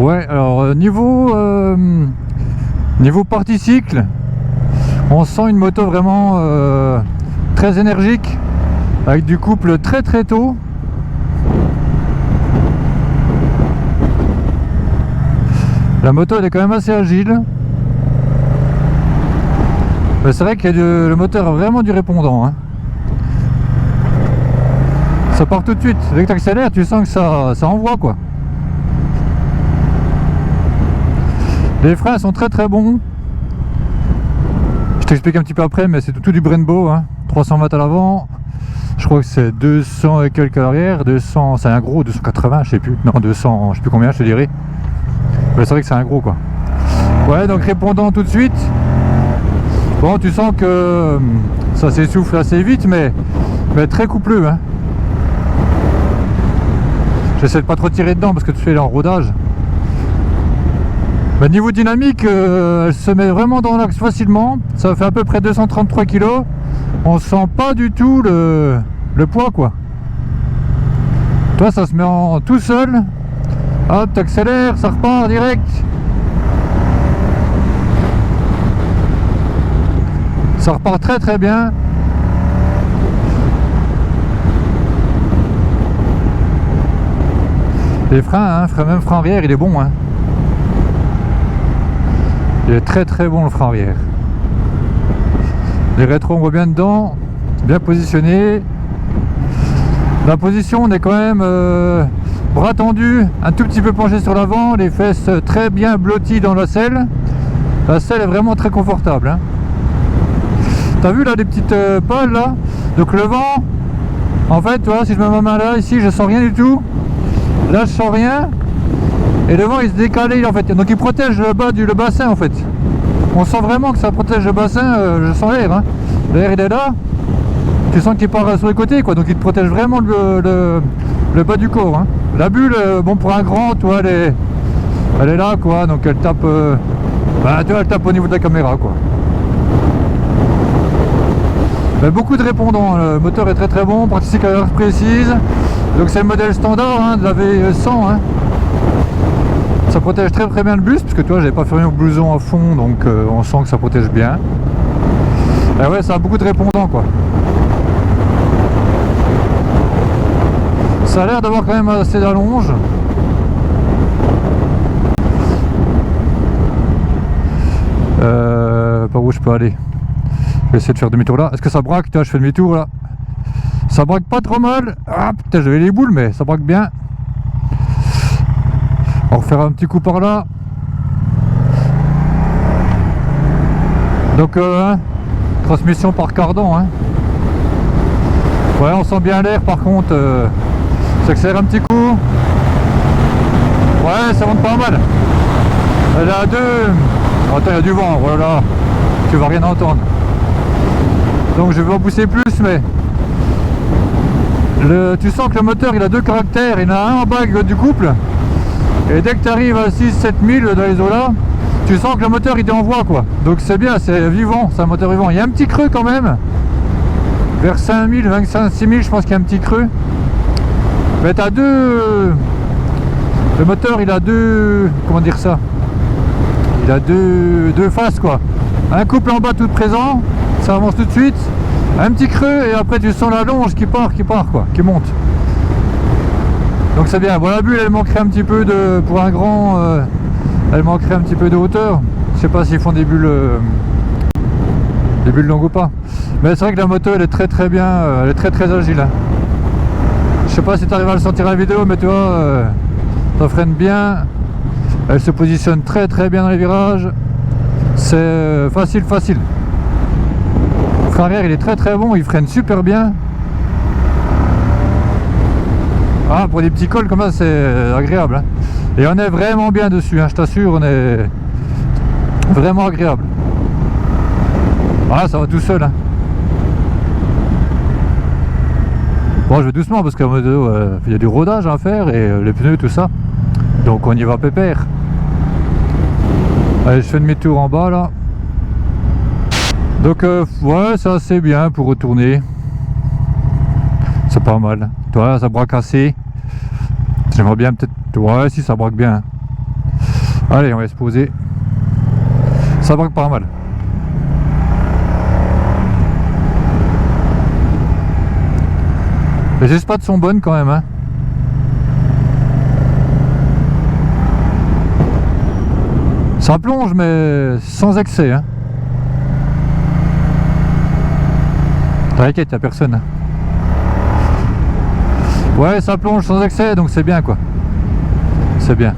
Ouais, alors niveau partie cycle, on sent une moto vraiment très énergique, avec du couple très très tôt. La moto elle est quand même assez agile. Mais c'est vrai que le moteur a vraiment du répondant, hein. Ça part tout de suite, dès que tu accélères tu sens que ça envoie quoi. Les freins sont très très bons. Je t'explique un petit peu après, mais c'est tout du Brembo, hein. 300 watts à l'avant, je crois que c'est 200 et quelques à l'arrière, 200, c'est un gros, 280 je sais plus, non 200, je sais plus combien je te dirais. Mais c'est vrai que c'est un gros quoi. Ouais, donc répondant tout de suite. Bon, tu sens que ça s'essouffle assez vite, mais très coupleux, hein. J'essaie de pas trop tirer dedans parce que tu fais en rodage. Mais niveau dynamique, elle se met vraiment dans l'axe facilement. Ça fait à peu près 233 kg. On sent pas du tout le poids quoi. Toi ça se met en tout seul. Hop, t'accélères, ça repart direct. Ça repart très très bien. Les freins, hein, même frein arrière, il est bon, hein. Il est très très bon le frein arrière. Les rétros on voit bien dedans, bien positionné. La position on est quand même bras tendus, un tout petit peu penché sur l'avant, les fesses très bien blotties dans la selle. La selle est vraiment très confortable, hein. T'as vu là les petites pales là? Donc le vent, en fait tu vois, si je mets ma main là, ici je sens rien du tout. Là je sens rien. Et le vent il se décale en fait, donc il protège le bas le bassin en fait. On sent vraiment que ça protège le bassin, je sens l'air, hein. L'air il est là, tu sens qu'il part sur les côtés quoi, donc il te protège vraiment le bas du corps, hein. La bulle, bon pour un grand, tu vois, elle est là quoi, donc elle tape, tu vois, elle tape au niveau de la caméra quoi. Mais beaucoup de répondants, le moteur est très très bon, pratique à l'heure précise, donc c'est le modèle standard, hein, de la V100, hein. Ça protège très très bien le buste, parce que toi j'avais pas fermé au blouson à fond, donc on sent que ça protège bien. Et ouais, ça a beaucoup de répondants quoi. Ça a l'air d'avoir quand même assez d'allonge. Par où je peux aller? Je vais essayer de faire demi-tour là. Est-ce que ça braque? Je fais demi-tour là. Ça braque pas trop mal. Ah putain, j'avais les boules, mais ça braque bien. On va refaire un petit coup par là. Donc hein, transmission par cardan, hein. Ouais, on sent bien l'air par contre. J'accélère un petit coup. Ouais, ça monte pas mal. Elle est à 2. Oh, attends, il y a du vent, oh là là. Tu vas rien entendre. Donc je vais en pousser plus, mais tu sens que le moteur il a deux caractères. Il y en a un en bas du couple. Et dès que tu arrives à 6-7 000 dans les eaux là, tu sens que le moteur il t'envoie quoi. Donc c'est bien, c'est vivant, c'est un moteur vivant. Il y a un petit creux quand même. Vers 5000, 25 6000, je pense qu'il y a un petit creux. Mais t'as deux. Le moteur il a deux. Comment dire ça? Il a deux faces quoi. Un couple en bas tout présent, ça avance tout de suite. Un petit creux et après tu sens la longe qui part quoi, qui monte. Donc c'est bien. Bon, la bulle elle manquerait un petit peu de. Pour un grand, elle manquerait un petit peu de hauteur. Je sais pas s'ils font des bulles longues ou pas. Mais c'est vrai que la moto elle est très très bien, elle est très très agile, hein. Je sais pas si tu arrives à le sentir à la vidéo, mais tu vois, ça freine bien. Elle se positionne très très bien dans les virages. C'est facile. Le frein arrière il est très très bon, il freine super bien. Ah, pour des petits cols comme ça c'est agréable, hein. Et on est vraiment bien dessus, hein, je t'assure, on est vraiment agréable. Voilà, ça va tout seul, hein. Bon, je vais doucement parce qu'il y a du rodage à faire et les pneus tout ça, donc on y va pépère. Allez, je fais demi-tour en bas là. Donc ouais, c'est assez bien pour retourner. C'est pas mal. Toi, ça braque assez. J'aimerais bien peut-être. Ouais, si ça braque bien. Allez, on va se poser. Ça braque pas mal. Les espaces sont bonnes quand même, hein. Ça plonge mais sans excès, hein. T'inquiète, y'a personne, hein. Ouais, ça plonge sans excès, donc c'est bien quoi. C'est bien.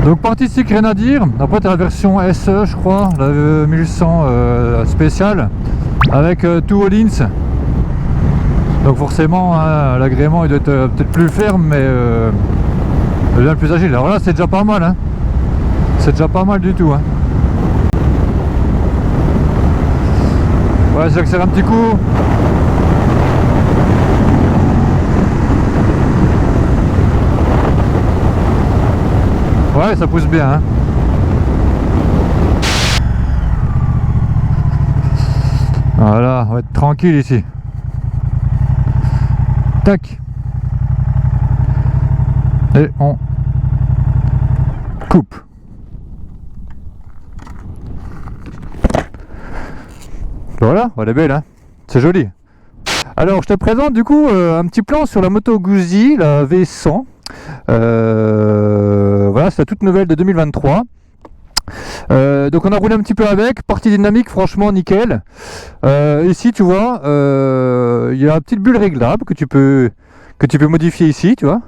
Donc partie cycle, rien à dire. Après t'as la version SE je crois, la 1800 spéciale avec tout Hollins. Donc forcément hein, l'agrément il doit être peut-être plus ferme mais bien plus agile. Alors là c'est déjà pas mal, hein. C'est déjà pas mal du tout, hein. Ouais, j'accélère un petit coup. Ouais, ça pousse bien, hein. Voilà, on va être tranquille ici. Tac. Et on coupe. Voilà, elle est belle, hein. C'est joli. Alors, je te présente du coup un petit plan sur la moto Guzzi, la V100. Voilà, c'est la toute nouvelle de 2023. Donc on a roulé un petit peu avec, partie dynamique franchement nickel. Ici tu vois, il y a une petite bulle réglable que tu peux modifier ici, tu vois.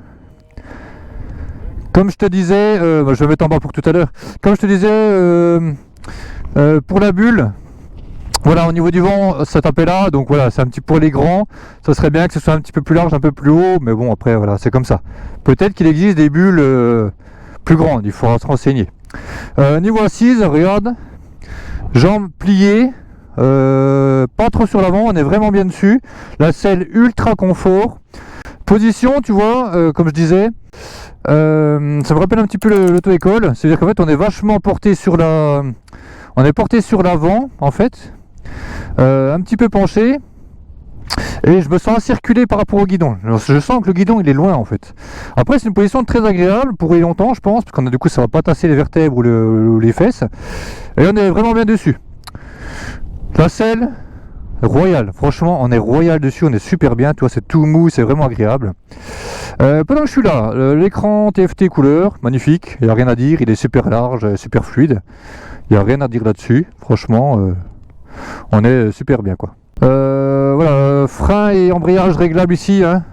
Comme je te disais, je vais mettre en bas pour tout à l'heure. Comme je te disais, pour la bulle, voilà, au niveau du vent, ça tapait là, donc voilà, c'est un petit peu les grands. Ça serait bien que ce soit un petit peu plus large, un peu plus haut, mais bon, après, voilà, c'est comme ça. Peut-être qu'il existe des bulles plus grandes, il faudra se renseigner. Niveau assise, regarde, jambes pliées, pas trop sur l'avant, on est vraiment bien dessus. La selle ultra confort. Position, tu vois, comme je disais, ça me rappelle un petit peu l'auto-école, c'est-à-dire qu'en fait, on est vachement porté sur la... On est porté sur l'avant, en fait. Un petit peu penché et je me sens circuler par rapport au guidon. Je sens que le guidon il est loin en fait. Après c'est une position très agréable pour rouler longtemps je pense, parce qu'on a du coup ça va pas tasser les vertèbres ou les fesses et on est vraiment bien dessus. La selle royale, franchement on est royal dessus, on est super bien, tu vois, c'est tout mou, c'est vraiment agréable. Pendant que je suis là, l'écran TFT couleur, magnifique, il n'y a rien à dire, il est super large, super fluide, il n'y a rien à dire là-dessus, franchement on est super bien quoi. Voilà, frein et embrayage réglable ici, hein.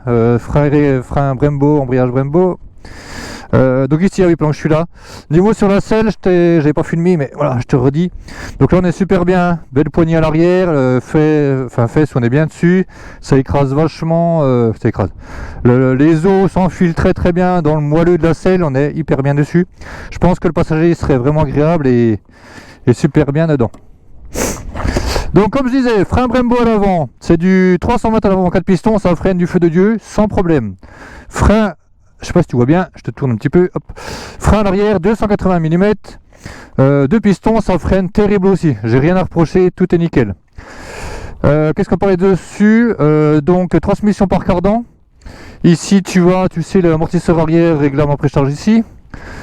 Frein Brembo, embrayage Brembo. Donc ici, ah oui, pendant que je suis là. Niveau sur la selle, j'avais pas filmé, mais voilà, je te redis. Donc là, on est super bien. Belle poignée à l'arrière, fesses, on est bien dessus. Ça écrase vachement, ça écrase. Les os s'enfilent très très bien dans le moelleux de la selle, on est hyper bien dessus. Je pense que le passager serait vraiment agréable et super bien dedans. Donc comme je disais, frein Brembo à l'avant, c'est du 320 à l'avant, 4 pistons, ça freine du feu de Dieu, sans problème. Frein, je sais pas si tu vois bien, je te tourne un petit peu, hop. Frein à l'arrière, 280 mm, 2 pistons, ça freine terrible aussi, j'ai rien à reprocher, tout est nickel. Qu'est-ce qu'on parlait dessus, donc transmission par cardan, ici tu vois, tu sais l'amortisseur arrière réglable en précharge ici.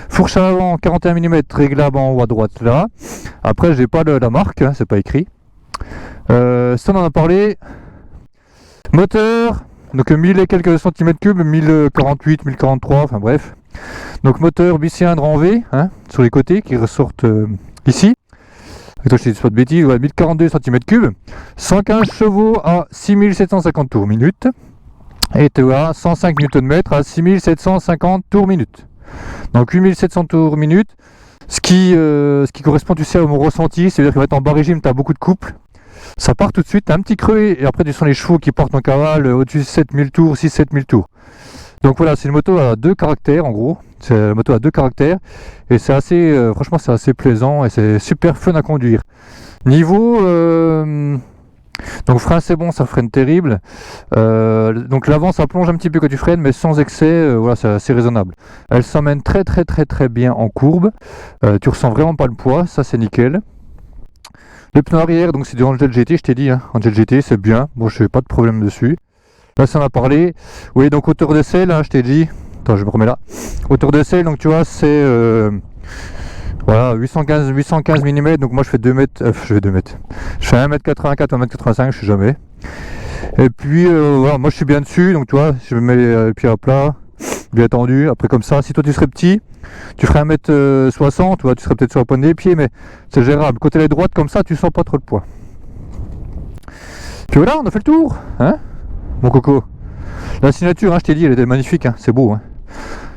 Fourche à l'avant 41 mm réglable en haut à droite là. Après j'ai pas la marque, hein, c'est pas écrit. Ça on en a parlé. Moteur, donc 1000 et quelques centimètres cubes, 1048, 1043, enfin bref. Donc moteur bicylindre en V, hein, sur les côtés qui ressortent ici. Attends, je ne dis pas de bêtises, ouais, 1042 cm3, 115 chevaux à 6750 tours minute. Et tu as 105 Nm à 6750 tours minute. Donc 8700 tours minute. Ce qui correspond, tu sais, à mon ressenti, c'est-à-dire qu'en bas régime, tu as beaucoup de couple. Ça part tout de suite, tu as un petit creux et après tu sens les chevaux qui portent ton cavale au-dessus de 7000 tours, 6-7000 tours. Donc voilà, c'est une moto à 2 caractères en gros. C'est une moto à 2 caractères et c'est assez, franchement, c'est assez plaisant et c'est super fun à conduire. Niveau, donc frein c'est bon, ça freine terrible. Donc l'avant ça plonge un petit peu quand tu freines, mais sans excès, voilà, c'est assez raisonnable. Elle s'emmène très bien en courbe. Tu ressens vraiment pas le poids, ça c'est nickel. Les pneus arrière, donc c'est du Angel GT, je t'ai dit, hein. Angel GT c'est bien, bon je n'ai pas de problème dessus. Là ça en a parlé. Oui, donc hauteur de selle, hein, je t'ai dit, Attends, je me remets là. Hauteur de selle, donc tu vois, c'est voilà, 815 mm. Donc moi je fais 2 mètres, je fais 2 mètres. Je fais 1m84 ou 1m85, je sais jamais. Et puis voilà, moi je suis bien dessus, donc tu vois, je me mets les pieds à plat, bien tendu. Après comme ça, si toi tu serais petit, tu ferais 1m60, tu vois, tu serais peut-être sur la pointe des pieds, mais c'est gérable. Côté la droite comme ça, tu sens pas trop le poids. Puis voilà, on a fait le tour, hein, mon coco. La signature, hein, je t'ai dit, elle était magnifique, hein, c'est beau, hein.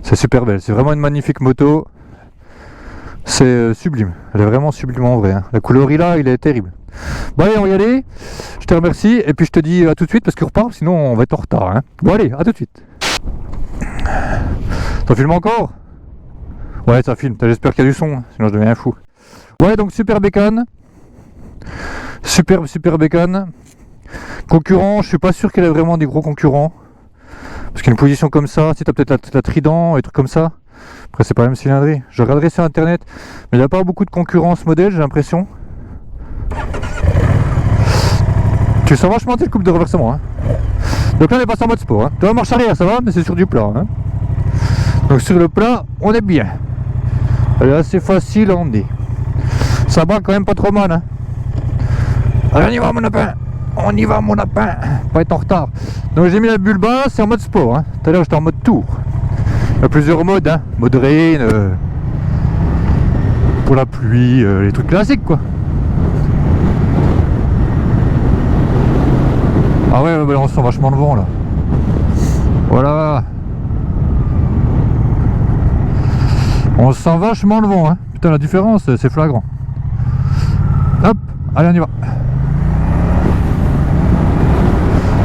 C'est super belle, c'est vraiment une magnifique moto. C'est sublime, elle est vraiment sublime en vrai, hein. La coloris là, il est terrible. Bon allez, on va y aller, je te remercie, et puis je te dis à tout de suite, parce qu'on repart, sinon on va être en retard, hein. Bon allez, à tout de suite. Ça filme encore? Ouais, ça filme, j'espère qu'il y a du son, sinon je deviens fou. Ouais, donc super bécane. Super bécane. Concurrent, je suis pas sûr qu'il y ait vraiment des gros concurrents. Parce qu'une position comme ça, si t'as peut-être la Trident et trucs comme ça. Après c'est pas la même cylindrée. Je regarderai sur internet, mais il n'y a pas beaucoup de concurrence modèle, j'ai l'impression. Tu sens vachement le couple de renversement, hein. Donc là on est passé en mode sport, hein. Tu vois, marche arrière ça va, mais c'est sur du plat, hein. Donc sur le plat, on est bien. Elle est assez facile à emmener. Ça braque quand même pas trop mal, hein. Allez, on y va mon lapin. On y va mon lapin. Pas être en retard. Donc j'ai mis la bulle basse, c'est en mode sport, hein. Tout à l'heure j'étais en mode tour. Il y a plusieurs modes, hein. Mode rain, pour la pluie, les trucs classiques quoi. Ah ouais, on sent vachement le vent là. Voilà. On sent vachement le vent, hein. Putain, la différence, c'est flagrant. Hop, allez, on y va.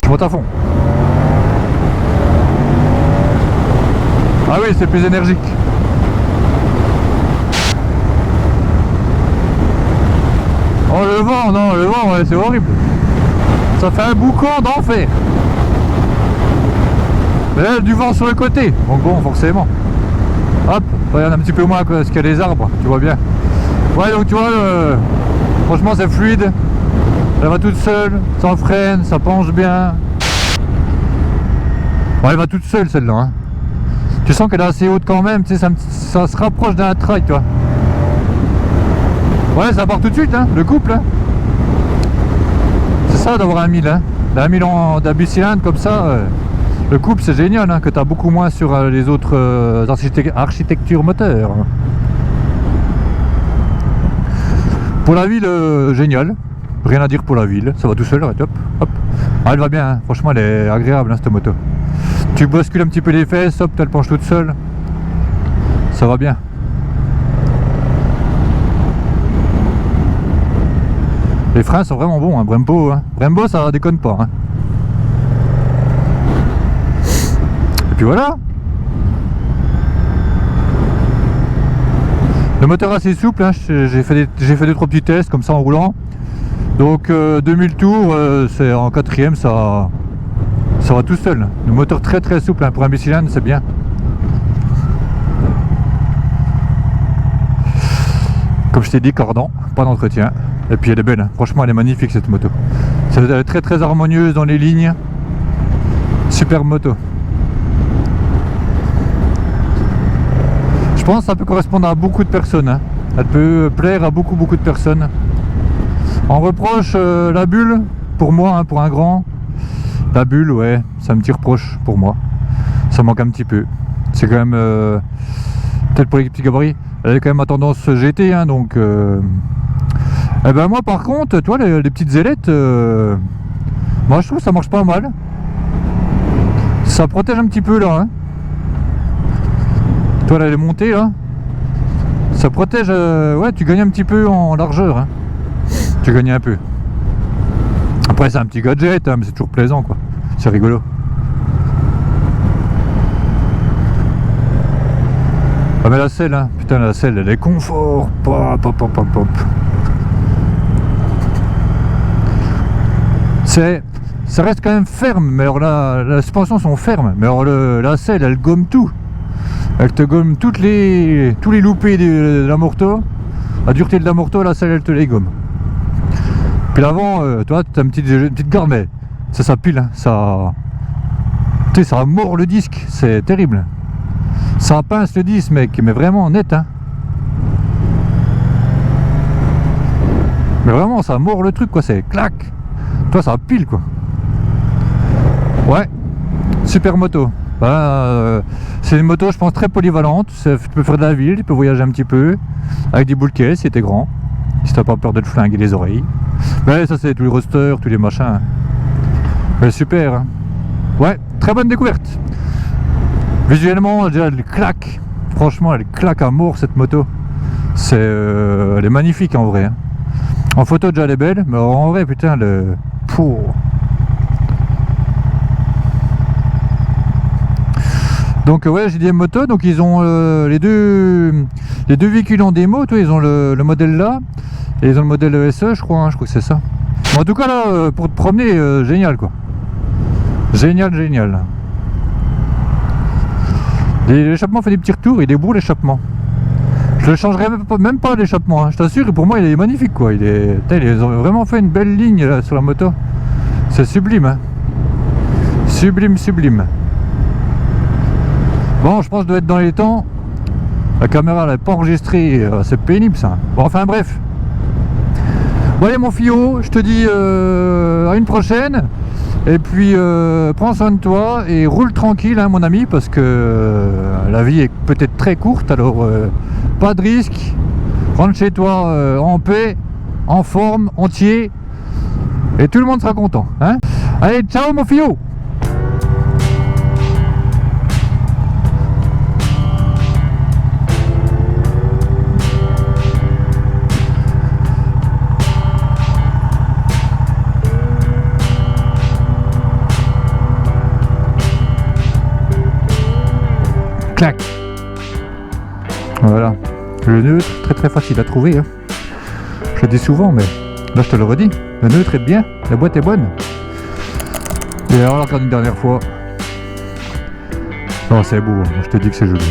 Je monte à fond. Ah oui, c'est plus énergique. Oh, le vent, non, le vent, ouais, c'est horrible. Ça fait un boucan d'enfer. Mais là, du vent sur le côté. Donc bon, forcément. Hop, regarde un petit peu moins parce qu'il y a des arbres, tu vois bien. Ouais, donc tu vois, franchement c'est fluide. Elle va toute seule, sans freine, ça penche bien. Ouais, elle va toute seule celle-là, hein. Tu sens qu'elle est assez haute quand même, tu sais, ça se rapproche d'un trail, tu vois. Ouais, ça part tout de suite, hein, le couple, hein. C'est ça d'avoir un 1000, hein. Un 1000 d'un bicylindre comme ça. Le couple c'est génial, hein, que tu as beaucoup moins sur les autres architectures moteurs. Pour la ville, génial. Rien à dire pour la ville, ça va tout seul, hop, hop. Ah, elle va bien, hein. Franchement elle est agréable, hein, cette moto. Tu bascules un petit peu les fesses, hop, elle penche toute seule. Ça va bien. Les freins sont vraiment bons, hein, Brembo, hein. Brembo ça déconne pas, hein. Et puis voilà. Le moteur assez souple, hein. J'ai fait 2-3 petits tests comme ça en roulant. Donc 2000 tours, c'est en quatrième, ça va tout seul. Le moteur très souple, hein. Pour un bicylindre c'est bien. Comme je t'ai dit, cordant, pas d'entretien. Et puis elle est belle, hein. Franchement elle est magnifique cette moto. Elle est très harmonieuse dans les lignes. Superbe moto. Je pense que ça peut correspondre à beaucoup de personnes, hein. Elle peut plaire à beaucoup de personnes. On reproche la bulle, pour moi, hein, pour un grand. La bulle, ouais, c'est un petit reproche pour moi. Ça manque un petit peu. C'est quand même, peut-être pour les petits gabarits, elle est quand même à tendance GT, hein, donc... Eh ben moi par contre, tu vois, les petites ailettes, moi je trouve que ça marche pas mal. Ça protège un petit peu là, hein. Toi là, elle est montée là. Ça protège, ouais, tu gagnes un petit peu en largeur, hein. Tu gagnes un peu. Après c'est un petit gadget, hein, mais c'est toujours plaisant quoi. C'est rigolo. Ah mais la selle, hein, putain la selle elle est confort. Pop, pop, pop, pop, pop. Ça reste quand même ferme, mais alors la suspension sont fermes, mais alors la selle elle gomme tout. Elle te gomme tous les loupés de la moto. La dureté de la moto, la selle elle te les gomme. Puis l'avant, toi tu as une petite garde, mais ça pile, hein, ça. Tu sais, ça mord le disque, c'est terrible. Ça pince le 10 mec, mais vraiment net hein. Mais vraiment ça mord le truc quoi, c'est clac. Toi ça pile quoi. Ouais, super moto. C'est une moto je pense très polyvalente. Tu peux faire de la ville, tu peux voyager un petit peu. Avec des boules caisses si t'es grand. Si t'as pas peur de te flinguer les oreilles. Mais ça c'est tous les rosters, tous les machins. Mais super hein. Ouais, très bonne découverte. Visuellement déjà elle claque. Franchement elle claque à mort cette moto. Elle est magnifique en vrai hein. En photo déjà elle est belle, mais en vrai putain le... Pouh. Donc ouais j'ai des motos, donc ils ont les deux véhicules en démo, toi, ils ont le modèle là, et ils ont le modèle SE je crois que c'est ça. En tout cas là, pour te promener, génial quoi. Génial. L'échappement fait des petits retours, il est beau l'échappement. Je le changerai même pas l'échappement, hein. Je t'assure, pour moi il est magnifique quoi. Ils ont vraiment fait une belle ligne là, sur la moto. C'est sublime hein. Sublime. Bon je pense que je dois être dans les temps. La caméra elle n'est pas enregistrée, c'est pénible ça. Bon enfin bref. Bon allez mon fillot, je te dis à une prochaine. Et puis prends soin de toi et roule tranquille hein, mon ami, parce que la vie est peut-être très courte, alors pas de risque. Rentre chez toi en paix, en forme, entier, et tout le monde sera content hein. Allez ciao mon fillot. Clac. Voilà, le neutre très facile à trouver hein. Je le dis souvent mais là je te le redis, le neutre est bien, la boîte est bonne. Et alors encore une dernière fois. Oh c'est beau, je te dis que c'est joli.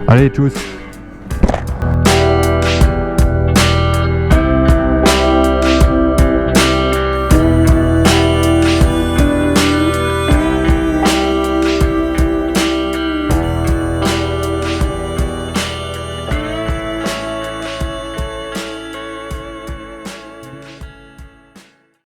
Allez tous.